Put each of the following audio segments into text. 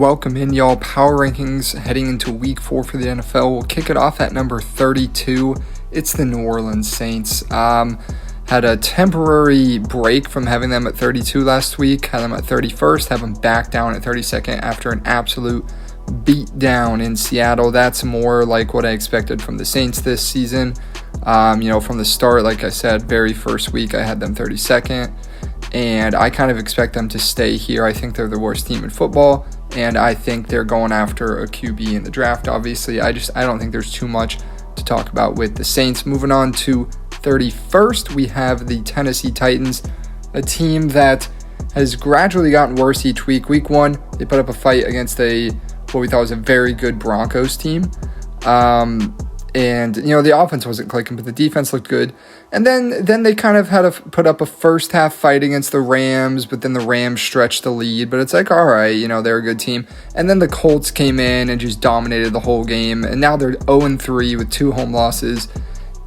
Welcome in, y'all. Power rankings heading into week 4 for the NFL. We'll kick it off at number 32. It's the New Orleans Saints. Had a temporary break from having them at 32 last week. Had them at 31st. Have them back down at 32nd after an absolute beat down in Seattle. That's more like what I expected from the Saints this season. From the start, like I said, very first week, I had them 32nd. And I kind of expect them to stay here. I think they're the worst team in football. And I think they're going after a QB in the draft, obviously. I don't think there's too much to talk about with the Saints. Moving on to 31st, we have the Tennessee Titans, a team that has gradually gotten worse each week. Week 1, they put up a fight against what we thought was a very good Broncos team. And the offense wasn't clicking, but the defense looked good. And then they kind of had to put up a first half fight against the Rams, but then the Rams stretched the lead. But it's like, all right, they're a good team. And then the Colts came in and just dominated the whole game. And now they're 0-3 with 2 home losses.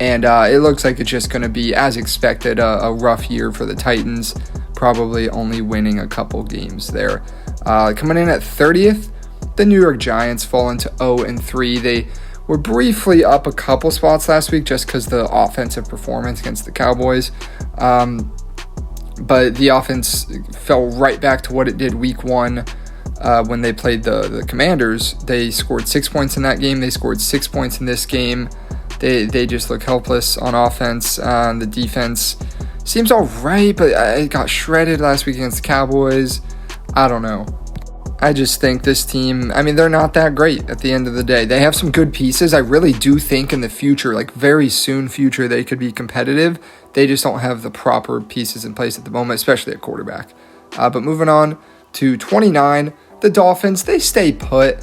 And it looks like it's just going to be, as expected, a rough year for the Titans, probably only winning a couple games there. Coming in at 30th, the New York Giants fall into 0-3. They were briefly up a couple spots last week just because the offensive performance against the Cowboys. But the offense fell right back to what it did week 1 when they played the Commanders. They scored 6 points in that game. They scored 6 points in this game. They just look helpless on offense. The defense seems all right, but it got shredded last week against the Cowboys. I don't know. I just think this team, they're not that great at the end of the day. They have some good pieces. I really do think in the future, like very soon future, they could be competitive. They just don't have the proper pieces in place at the moment, especially at quarterback. But moving on to 29, the Dolphins, they stay put.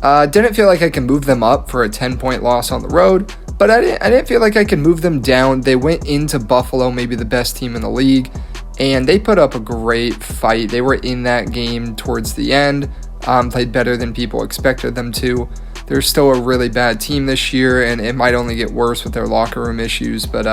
Didn't feel like I can move them up for a 10-point loss on the road, but I didn't feel like I could move them down. They went into Buffalo, maybe the best team in the league, and they put up a great fight. They were in that game towards the end, played better than people expected them to. They're still a really bad team this year, and it might only get worse with their locker room issues, but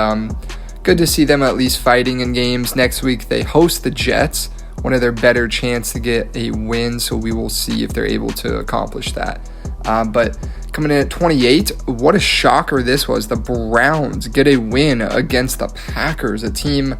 good to see them at least fighting in games. Next week, they host the Jets, one of their better chance to get a win, so we will see if they're able to accomplish that. But coming in at 28, what a shocker this was. The Browns get a win against the Packers, a team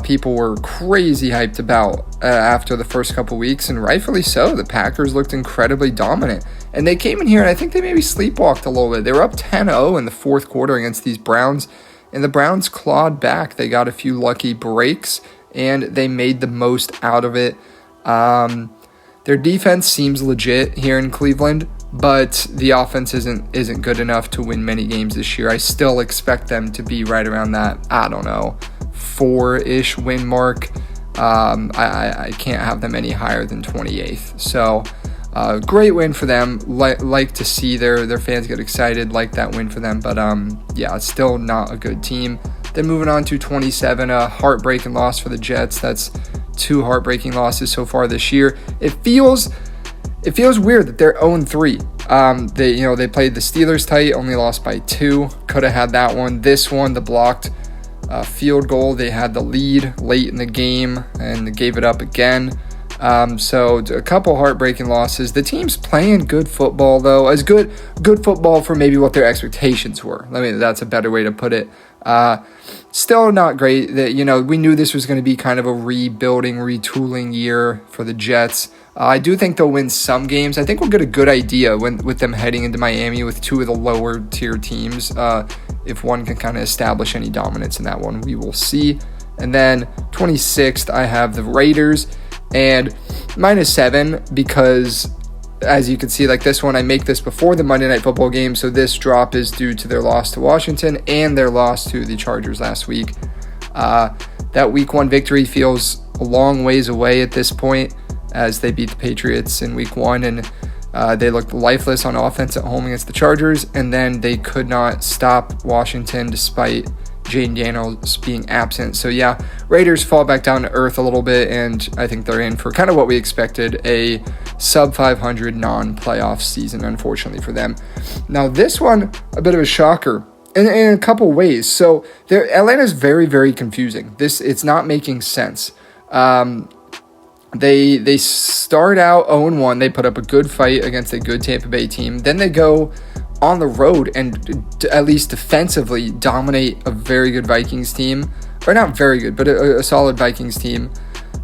people were crazy hyped about after the first couple weeks, and rightfully so. The Packers looked incredibly dominant, and they came in here, and I think they maybe sleepwalked a little bit. They were up 10-0 in the fourth quarter against these Browns, and the Browns clawed back. They got a few lucky breaks, and they made the most out of it. Their defense seems legit here in Cleveland, but the offense isn't good enough to win many games this year. I still expect them to be right around that, 4-ish win mark. I can't have them any higher than 28th. So great win for them. Like to see their fans get excited, like that win for them. But it's still not a good team. Then moving on to 27, a heartbreaking loss for the Jets. That's 2 heartbreaking losses so far this year. It feels weird that they're 0-3. They played the Steelers tight, only lost by 2. Could have had that one. This one, the blocked field goal, they had the lead late in the game and they gave it up again. So a couple heartbreaking losses. The team's playing good football, though, as good football for maybe what their expectations were. That's a better way to put it. Still not great. That we knew this was going to be kind of a rebuilding, retooling year for the Jets. I do think they'll win some games. I think we'll get a good idea with them heading into Miami with 2 of the lower tier teams. If one can kind of establish any dominance in that one, we will see. And then 26th, I have the Raiders and -7 because, as you can see, like this one, I make this before the Monday Night Football game, so this drop is due to their loss to Washington and their loss to the Chargers last week. That Week 1 victory feels a long ways away at this point, as they beat the Patriots in Week 1, and they looked lifeless on offense at home against the Chargers, and then they could not stop Washington despite Jaden Daniels being absent. So Raiders fall back down to earth a little bit, and I think they're in for kind of what we expected, a sub-500 non-playoff season, unfortunately for them. Now this one, a bit of a shocker in a couple ways. So Atlanta's very, very confusing. It's not making sense. They start out 0-1. They put up a good fight against a good Tampa Bay team. Then they go on the road and at least defensively dominate a very good Vikings team. Or not very good, but a solid Vikings team.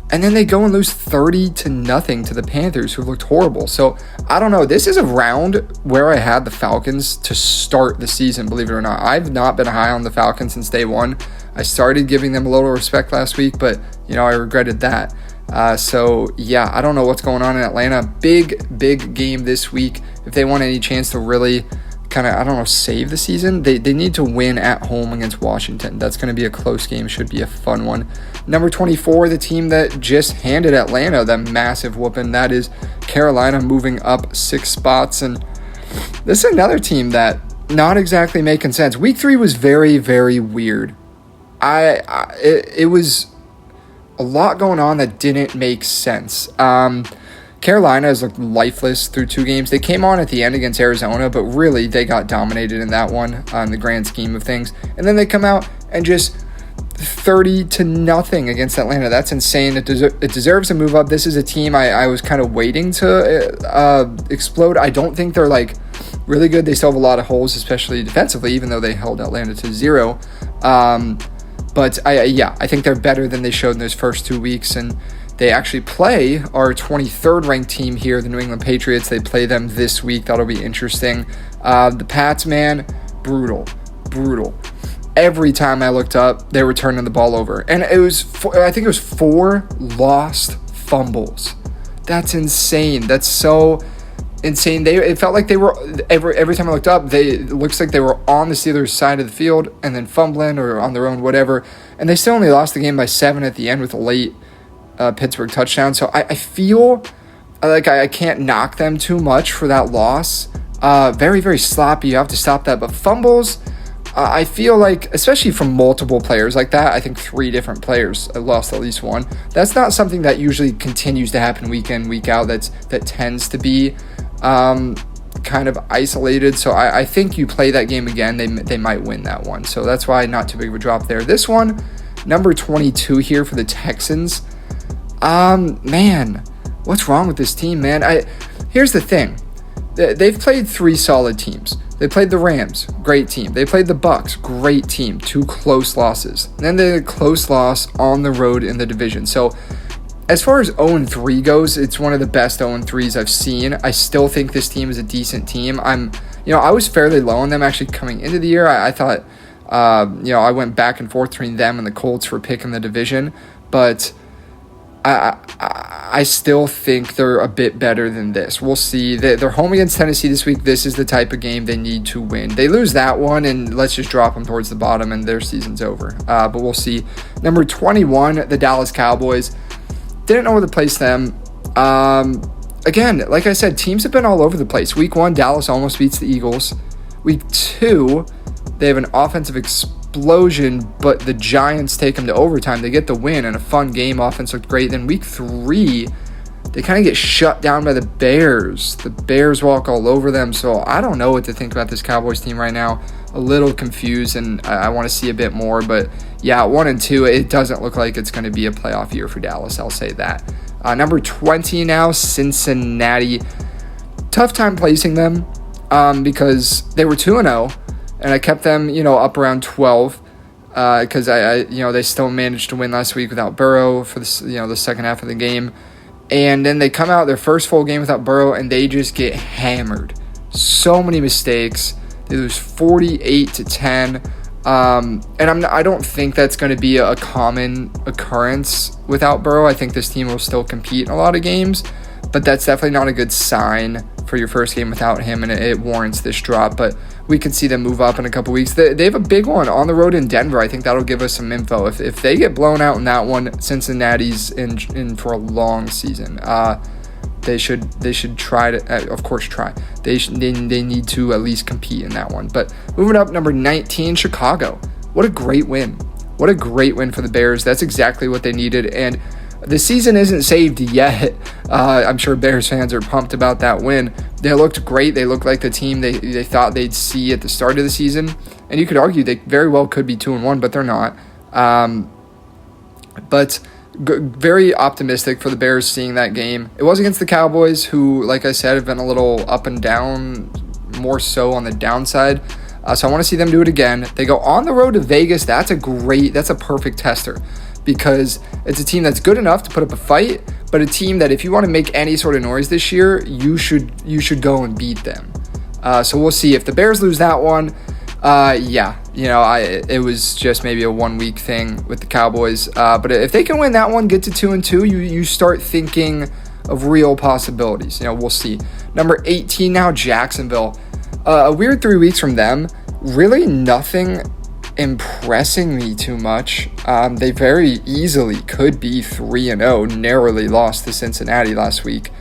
And then they go and lose 30-0 to the Panthers, who looked horrible. So, I don't know. This is a round where I had the Falcons to start the season, believe it or not. I've not been high on the Falcons since day one. I started giving them a little respect last week, but, I regretted that. I don't know what's going on in Atlanta. Big game this week. If they want any chance to really save the season, they need to win at home against Washington. That's going to be a close game. Should be a fun one. Number 24, the team that just handed Atlanta that massive whooping. That is Carolina, moving up 6 spots. And this is another team that not exactly making sense. Week 3 was very, very weird. It was a lot going on that didn't make sense. Carolina has looked lifeless through 2 games. They came on at the end against Arizona, but really they got dominated in that one in the grand scheme of things. And then they come out and just 30-0 against Atlanta. That's insane. It deserves to move up. This is a team I was kind of waiting to explode. I don't think they're really good. They still have a lot of holes, especially defensively, even though they held Atlanta to 0. But I think they're better than they showed in those first 2 weeks, and they actually play our 23rd ranked team here, the New England Patriots. They play them this week. That'll be interesting. The Pats, man, brutal. Every time I looked up, they were turning the ball over, and I think it was 4 lost fumbles. That's insane. That's so insane. It felt like they were every time I looked up, it looks like they were on the Steelers' side of the field and then fumbling or on their own, whatever. And they still only lost the game by 7 at the end with a late Pittsburgh touchdown. So I feel like I can't knock them too much for that loss. Very, very sloppy. You have to stop that. But fumbles, I feel like, especially from multiple players like that, I think 3 different players lost at least one. That's not something that usually continues to happen week in, week out. That tends to be kind of isolated. So I think you play that game again, they might win that one. So that's why not too big of a drop there. This one, number 22 here for the Texans. Man, what's wrong with this team, man? Here's the thing. They've played 3 solid teams. They played the Rams, great team. They played the Bucks, great team. 2 close losses. And then they had a close loss on the road in the division. So as far as 0-3 goes, it's one of the best 0-3s I've seen. I still think this team is a decent team. I was fairly low on them actually coming into the year. I thought, I went back and forth between them and the Colts for picking the division, but I still think they're a bit better than this. We'll see. They're home against Tennessee this week. This is the type of game they need to win. They lose that one, and let's just drop them towards the bottom, and their season's over. But we'll see. Number 21, the Dallas Cowboys. Didn't know where to place them. Again, like I said, teams have been all over the place. Week 1, Dallas almost beats the Eagles. Week 2, they have an offensive explosion, but the Giants take them to overtime. They get the win and a fun game. Offense looked great. Then week 3, they kind of get shut down by the Bears. The Bears walk all over them. So I don't know what to think about this Cowboys team right now. A little confused, and I want to see a bit more. But yeah, 1-2, it doesn't look like it's going to be a playoff year for Dallas. I'll say that. Number 20 now, Cincinnati. Tough time placing them because they were 2-0. And I kept them, up around 12 because they still managed to win last week without Burrow for the second half of the game. And then they come out their first full game without Burrow, and they just get hammered. So many mistakes. They lose 48-10. And I don't think that's going to be a common occurrence without Burrow. I think this team will still compete in a lot of games, but that's definitely not a good sign for your first game without him, and it warrants this drop. But we could see them move up in a couple weeks. They have a big one on the road in Denver. I think that'll give us some info. If they get blown out in that one, Cincinnati's in for a long season. They should try to, of course, try. They need to at least compete in that one. But moving up, number 19, Chicago. What a great win. What a great win for the Bears. That's exactly what they needed. And the season isn't saved yet. I'm sure Bears fans are pumped about that win. They looked great. They looked like the team they thought they'd see at the start of the season. And you could argue they very well could be 2-1, but they're not. But very optimistic for the Bears seeing that game. It was against the Cowboys, who, like I said, have been a little up and down, more so on the downside. So I want to see them do it again. They go on the road to Vegas. That's a perfect tester, because it's a team that's good enough to put up a fight, but a team that if you want to make any sort of noise this year, you should go and beat them. So we'll see. If the Bears lose that one, it was just maybe a 1 week thing with the Cowboys. But if they can win that one, get to 2-2, you start thinking of real possibilities. We'll see. Number 18 now, Jacksonville. A weird 3 weeks from them. Really nothing impressing me too much. They very easily could be 3-0. Narrowly lost to Cincinnati last week.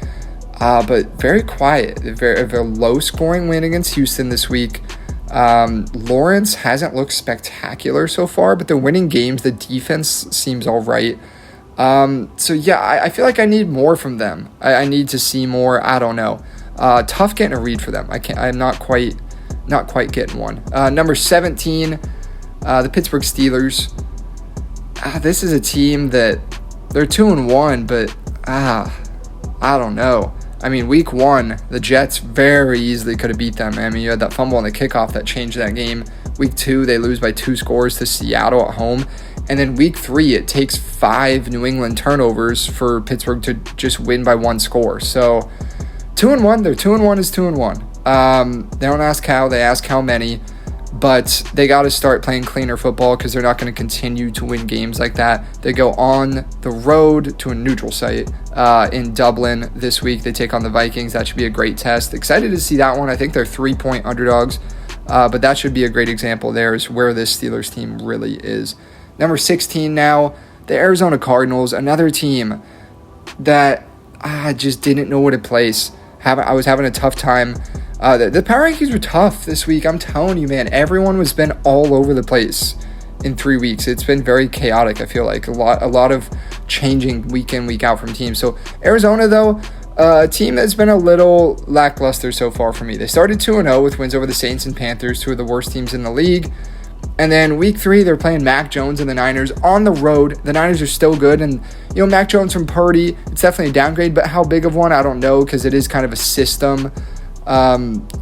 But very quiet. A very low-scoring win against Houston this week. Lawrence hasn't looked spectacular so far, but they're winning games. The defense seems all right. I feel like I need more from them. I need to see more. I don't know. Tough getting a read for them. I'm not quite getting one. Number 17, the Pittsburgh Steelers. This is a team that they're 2-1, but I don't know. I mean, week 1, the Jets very easily could have beat them. I mean, you had that fumble on the kickoff that changed that game. Week 2, they lose by 2 scores to Seattle at home. And then week 3, it takes 5 New England turnovers for Pittsburgh to just win by 1 score. So 2-1, their 2-1 is 2-1. They don't ask how, they ask how many. But they got to start playing cleaner football, because they're not going to continue to win games like that. They go on the road to a neutral site in Dublin this week. They take on the Vikings. That should be a great test. Excited to see that one. I think they're 3-point underdogs, but that should be a great example there is where this Steelers team really is. Number 16 now, the Arizona Cardinals, another team that I just didn't know what to place. I was having a tough time. The power rankings were tough this week. I'm telling you, man, everyone has been all over the place in 3 weeks. It's been very chaotic, I feel like. A lot of changing week in, week out from teams. So Arizona, though, a team that's been a little lackluster so far for me. They started 2-0 with wins over the Saints and Panthers, 2 of the worst teams in the league. And then week 3, they're playing Mac Jones and the Niners on the road. The Niners are still good. And, Mac Jones from Purdy, it's definitely a downgrade. But how big of one, I don't know, because it is kind of a system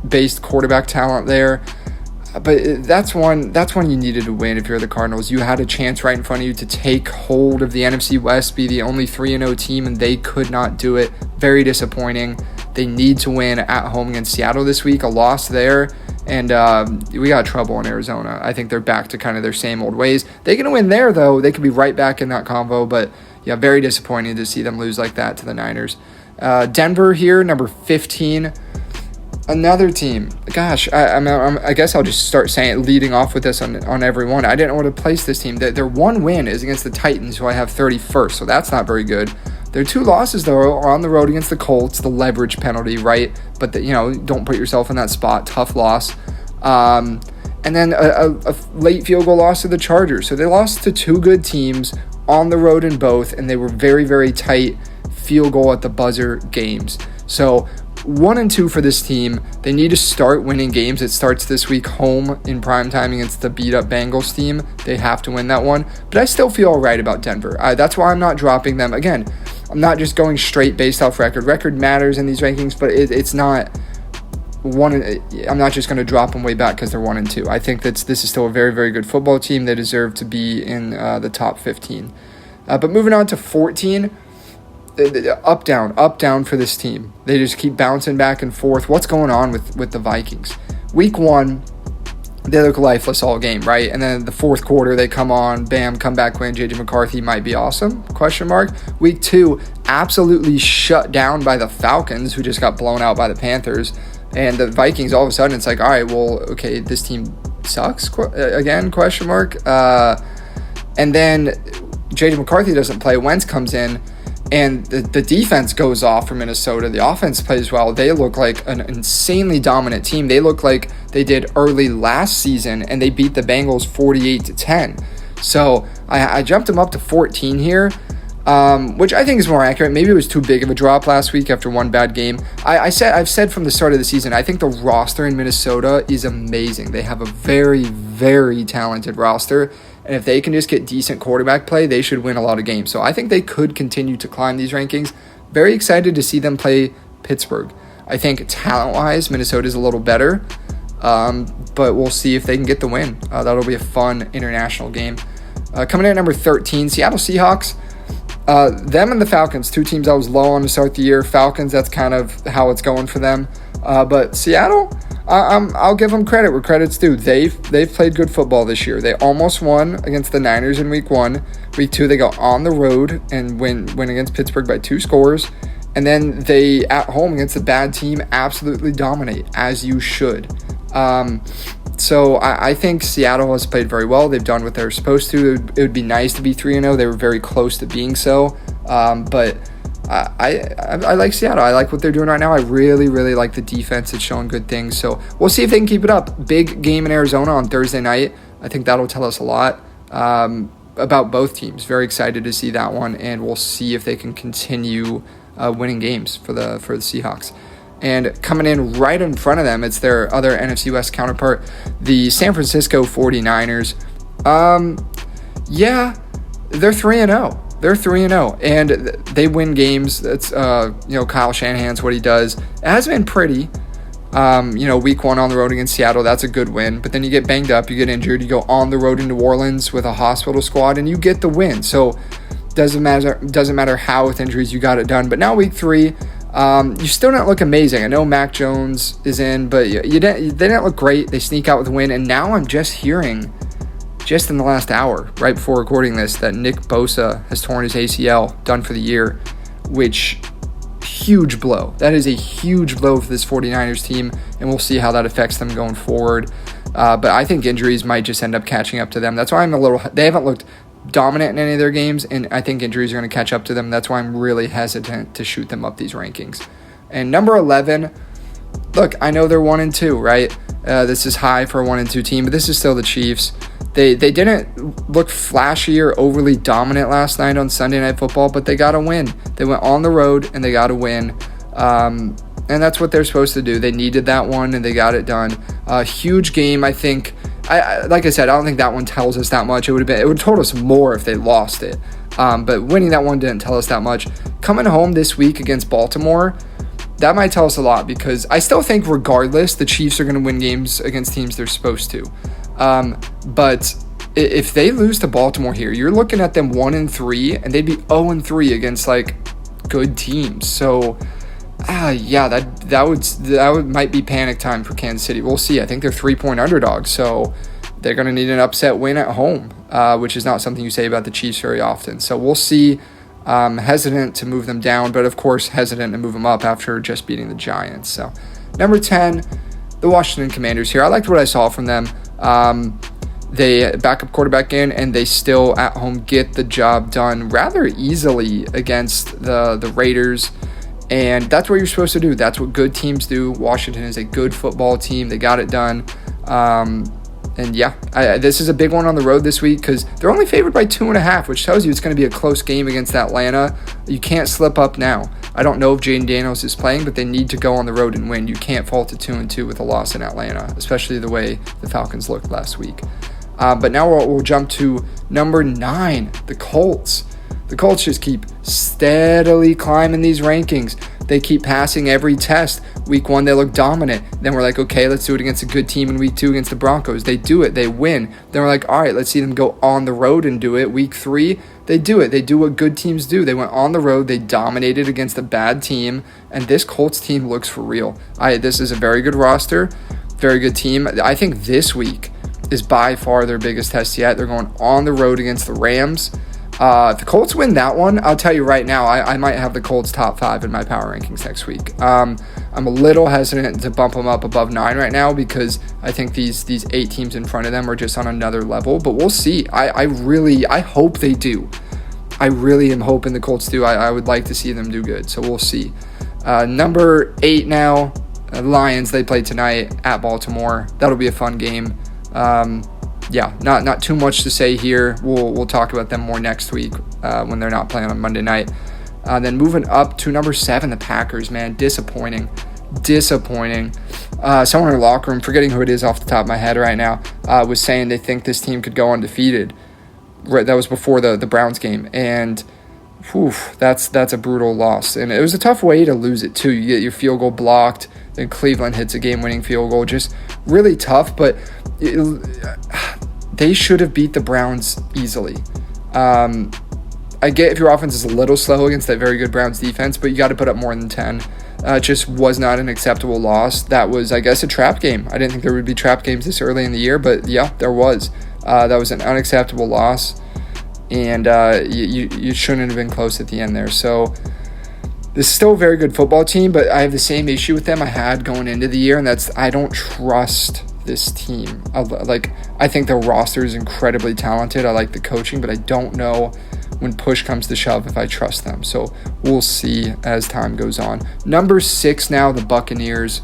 based quarterback talent there. But that's one you needed to win if you're the Cardinals. You had a chance right in front of you to take hold of the NFC West, be the only 3-0 team, and they could not do it. Very disappointing. They need to win at home against Seattle this week. A loss there, and we got trouble in Arizona. I think they're back to kind of their same old ways. They're going to win there, though. They could be right back in that convo, but yeah, very disappointing to see them lose like that to the Niners. Denver here, number 15. Another team. Gosh, I guess I'll just start saying it, leading off with this on every one. I didn't know where to place this team. Their one win is against the Titans, who I have 31st, so that's not very good. Their 2 losses, though, are on the road against the Colts, the leverage penalty, right? But, don't put yourself in that spot. Tough loss. And then a late field goal loss to the Chargers. So they lost to 2 good teams on the road in both, and they were very, very tight field goal at the buzzer games. So 1-2 for this team. They need to start winning games. It starts this week home in primetime against the beat-up Bengals team. They have to win that one. But I still feel all right about Denver. That's why I'm not dropping them. Again, I'm not just going straight based off record. Record matters in these rankings, but it's not one. I'm not just going to drop them way back because they're 1-2. I think this is still a very, very good football team. They deserve to be in the top 15. But moving on to 14, up down for this team. They just keep bouncing back and forth. What's going on with the Vikings? Week 1, they look lifeless all game, right? And then the fourth quarter, they come on, bam, comeback win. J.J. McCarthy might be awesome, ? Week 2, absolutely shut down by the Falcons, who just got blown out by the Panthers. And the Vikings, all of a sudden, it's like, all right, well, okay, this team sucks, again, ? And then J.J. McCarthy doesn't play. Wentz comes in, and the defense goes off for Minnesota. The offense plays well. They look like an insanely dominant team. They look like they did early last season, and they beat the Bengals 48-10. So I jumped them up to 14 here, which I think is more accurate. Maybe it was too big of a drop last week after one bad game. I've said from the start of the season, I think the roster in Minnesota is amazing. They have a very, very talented roster. And if they can just get decent quarterback play, they should win a lot of games. So I think they could continue to climb these rankings. Very excited to see them play Pittsburgh. I think talent-wise, Minnesota's a little better, but we'll see if they can get the win. That'll be a fun international game. Coming in at number 13, Seattle Seahawks. Them and the Falcons, two teams I was low on to start the year. Falcons, that's kind of how it's going for them. But Seattle, I'll give them credit where credit's due. They've played good football this year. They almost won against the Niners in week 1. Week 2, they go on the road and win against Pittsburgh by 2 scores. And then they, at home against a bad team, absolutely dominate, as you should. So I think Seattle has played very well. They've done what they're supposed to. It would be nice to be 3-0. They were very close to being so. But I like Seattle. I like what they're doing right now. I really, really like the defense. It's showing good things. So we'll see if they can keep it up. Big game in Arizona on Thursday night. I think that'll tell us a lot about both teams. Very excited to see that one. And we'll see if they can continue winning games for the Seahawks. And coming in right in front of them, it's their other NFC West counterpart, the San Francisco 49ers. They're 3-0. They're 3-0, and they win games. That's Kyle Shanahan's what he does. It has been pretty. Week 1 on the road against Seattle, that's a good win. But then you get banged up, you get injured, you go on the road in New Orleans with a hospital squad, and you get the win. So doesn't matter how with injuries you got it done. But now week 3. You still didn't look amazing. I know Mac Jones is in, but they didn't look great. They sneak out with a win, and now I'm just hearing, just in the last hour, right before recording this, that Nick Bosa has torn his ACL, done for the year, which, huge blow. That is a huge blow for this 49ers team, and we'll see how that affects them going forward. But I think injuries might just end up catching up to them. That's why they haven't looked dominant in any of their games, and I think injuries are going to catch up to them. That's why I'm really hesitant to shoot them up these rankings. And number 11, look, I know they're 1-2, right? This is high for a 1-2 team, but this is still the Chiefs. They didn't look flashy or overly dominant last night on Sunday Night Football, but they got a win. They went on the road and they got a win. And that's what they're supposed to do. They needed that one and they got it done. A huge game, I think. Like I said, I don't think that one tells us that much. It would have told us more if they lost it. But winning that one didn't tell us that much. Coming home this week against Baltimore, that might tell us a lot, because I still think regardless, the Chiefs are going to win games against teams they're supposed to. But if they lose to Baltimore here, you're looking at them 1-3, and they'd be 0-3 against good teams. So that might be panic time for Kansas City. We'll see. I think they're 3-point underdogs, so they're going to need an upset win at home, which is not something you say about the Chiefs very often. So we'll see. Hesitant to move them down, but of course hesitant to move them up after just beating the Giants. So number 10, the Washington Commanders here. I liked what I saw from them. They backup quarterback in, and they still at home get the job done rather easily against the Raiders. And that's what you're supposed to do. That's what good teams do. Washington is a good football team. They got it done. This is a big one on the road this week because they're only favored by 2.5, which tells you it's going to be a close game against Atlanta. You can't slip up now. I don't know if Jaden Daniels is playing, but they need to go on the road and win. You can't fall to 2-2 with a loss in Atlanta, especially the way the Falcons looked last week. But now we'll jump to number 9, the Colts. The Colts just keep steadily climbing these rankings. They keep passing every test. Week 1, they look dominant. Then we're like, okay, let's do it against a good team in week 2 against the Broncos. They do it. They win. Then we're like, all right, let's see them go on the road and do it. Week 3, they do it. They do what good teams do. They went on the road. They dominated against a bad team. And this Colts team looks for real. This is a very good roster, very good team. I think this week is by far their biggest test yet. They're going on the road against the Rams. If the Colts win that one, I'll tell you right now, I might have the Colts top 5 in my power rankings next week. I'm a little hesitant to bump them up above 9 right now because I think these 8 teams in front of them are just on another level. But we'll see. I hope they do. I really am hoping the Colts do. I would like to see them do good. So we'll see. Number 8 now, Lions. They play tonight at Baltimore. That'll be a fun game. Not too much to say here. We'll talk about them more next week when they're not playing on Monday night. Then moving up to number 7, the Packers, man. Disappointing. Someone in the locker room, forgetting who it is off the top of my head right now, was saying they think this team could go undefeated. That was before the Browns game, and that's a brutal loss. And it was a tough way to lose it too. You get your field goal blocked, then Cleveland hits a game-winning field goal. Just really tough, but they should have beat the Browns easily. I get if your offense is a little slow against that very good Browns defense, but you got to put up more than 10. It just was not an acceptable loss. That was, I guess, a trap game. I didn't think there would be trap games this early in the year, but yeah, there was. That was an unacceptable loss, and you shouldn't have been close at the end there. So this is still a very good football team, but I have the same issue with them I had going into the year, and that's I don't trust this team. I think their roster is incredibly talented. I like the coaching, but I don't know when push comes to shove if I trust them. So we'll see as time goes on. Number 6 now, the Buccaneers.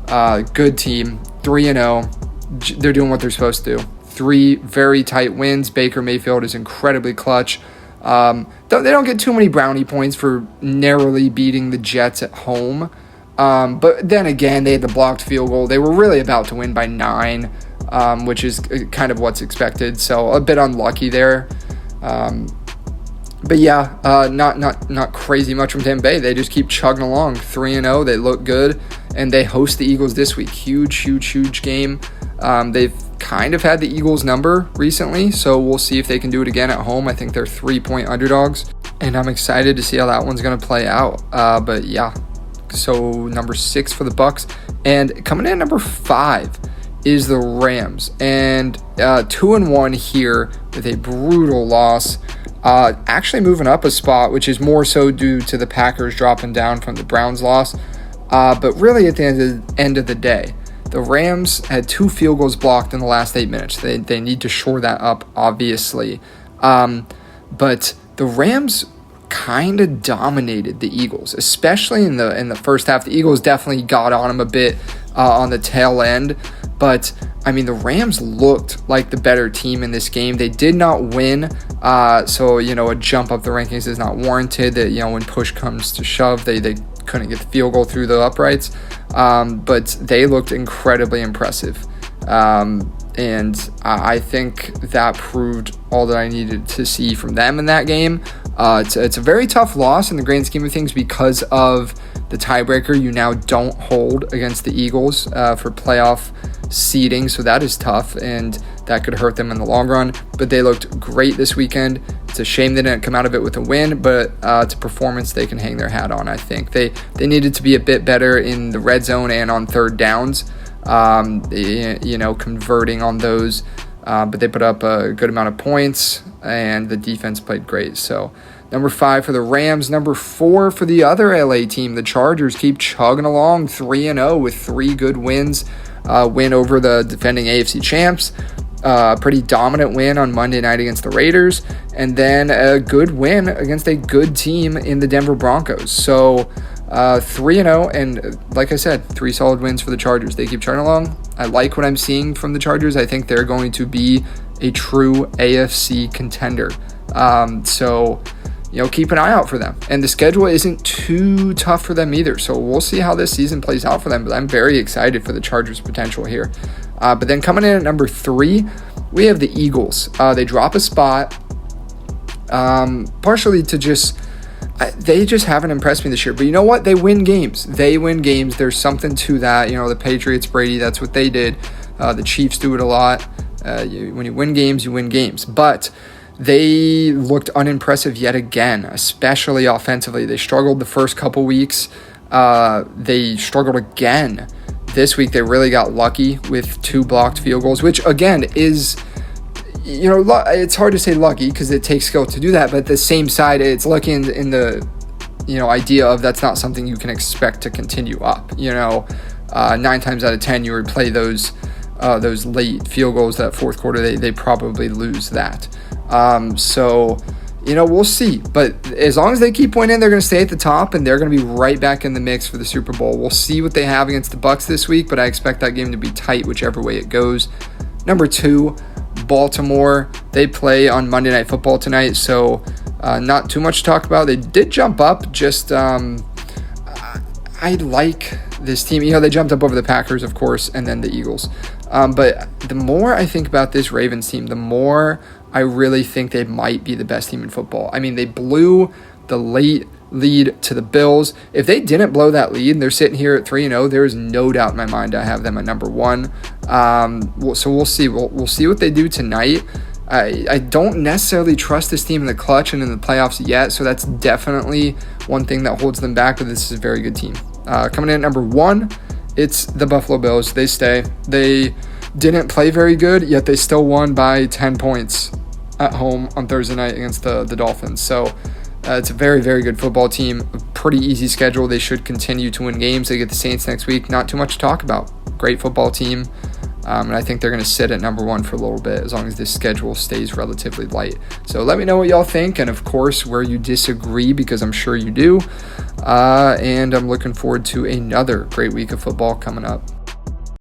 Good team, 3-0. They're doing what they're supposed to do. 3 very tight wins. Baker Mayfield is incredibly clutch. They don't get too many brownie points for narrowly beating the Jets at home. But then again, they had the blocked field goal. They were really about to win by 9, which is kind of what's expected. So a bit unlucky there. But yeah, not crazy much from Tampa Bay. They just keep chugging along, 3-0. They look good, and they host the Eagles this week. Huge game. They've kind of had the Eagles number recently, so we'll see if they can do it again at home. I think they're 3-point underdogs, and I'm excited to see how that one's going to play out. But yeah, so number 6 for the Bucs, and coming in at number 5 is the Rams, and 2-1 here with a brutal loss. Actually moving up a spot, which is more so due to the Packers dropping down from the Browns loss. But really at the end of the day, the Rams had 2 field goals blocked in the last 8 minutes. They need to shore that up, obviously. But the Rams kind of dominated the Eagles, especially in the first half. The Eagles definitely got on them a bit on the tail end. But, I mean, the Rams looked like the better team in this game. They did not win, so, a jump up the rankings is not warranted. That, when push comes to shove, they couldn't get the field goal through the uprights. But they looked incredibly impressive. And I think that proved all that I needed to see from them in that game. It's a very tough loss in the grand scheme of things because of the tiebreaker. You now don't hold against the Eagles for playoff seeding, so that is tough, and that could hurt them in the long run. But they looked great this weekend. It's a shame they didn't come out of it with a win, but it's a performance they can hang their hat on. I think they needed to be a bit better in the red zone and on third downs, converting on those, but they put up a good amount of points, and the defense played great. So number 5 for the Rams. Number 4 for the other LA team, the Chargers, keep chugging along, 3-0 with 3 good wins. Win over the defending AFC champs, pretty dominant win on Monday night against the Raiders, and then a good win against a good team in the Denver Broncos. So 3-0, and like I said, 3 solid wins for the Chargers. They keep chugging along. I like what I'm seeing from the Chargers. I think they're going to be a true AFC contender. So keep an eye out for them. And the schedule isn't too tough for them either. So we'll see how this season plays out for them. But I'm very excited for the Chargers' potential here. But then coming in at number 3, we have the Eagles. They drop a spot, partially to they just haven't impressed me this year. But you know what? They win games. There's something to that. The Patriots, Brady, that's what they did. The Chiefs do it a lot. When you win games, you win games. But they looked unimpressive yet again, especially offensively. They struggled the first couple weeks. They struggled again this week. They really got lucky with 2 blocked field goals, which again is, it's hard to say lucky because it takes skill to do that. But at the same side, it's lucky in the, idea of that's not something you can expect to continue up. 9 times out of 10, you replay those late field goals that fourth quarter, they probably lose that. So we'll see. But as long as they keep winning, they're going to stay at the top, and they're going to be right back in the mix for the Super Bowl. We'll see what they have against the Bucs this week, but I expect that game to be tight whichever way it goes. Number 2, Baltimore. They play on Monday Night Football tonight, so not too much to talk about. They did jump up. Just I like this team. They jumped up over the Packers, of course, and then the Eagles. But the more I think about this Ravens team, the more I really think they might be the best team in football. I mean, they blew the late lead to the Bills. If they didn't blow that lead and they're sitting here at 3-0, there is no doubt in my mind I have them at number 1. So we'll see. We'll see what they do tonight. I don't necessarily trust this team in the clutch and in the playoffs yet, so that's definitely one thing that holds them back, but this is a very good team. Coming in at number 1, it's the Buffalo Bills. They stay. They didn't play very good, yet they still won by 10 points at home on Thursday night against the Dolphins. So it's a very, very good football team. A pretty easy schedule. They should continue to win games. They get the Saints next week. Not too much to talk about. Great football team. And I think they're going to sit at number 1 for a little bit as long as this schedule stays relatively light. So let me know what y'all think, and of course where you disagree, because I'm sure you do. And I'm looking forward to another great week of football coming up.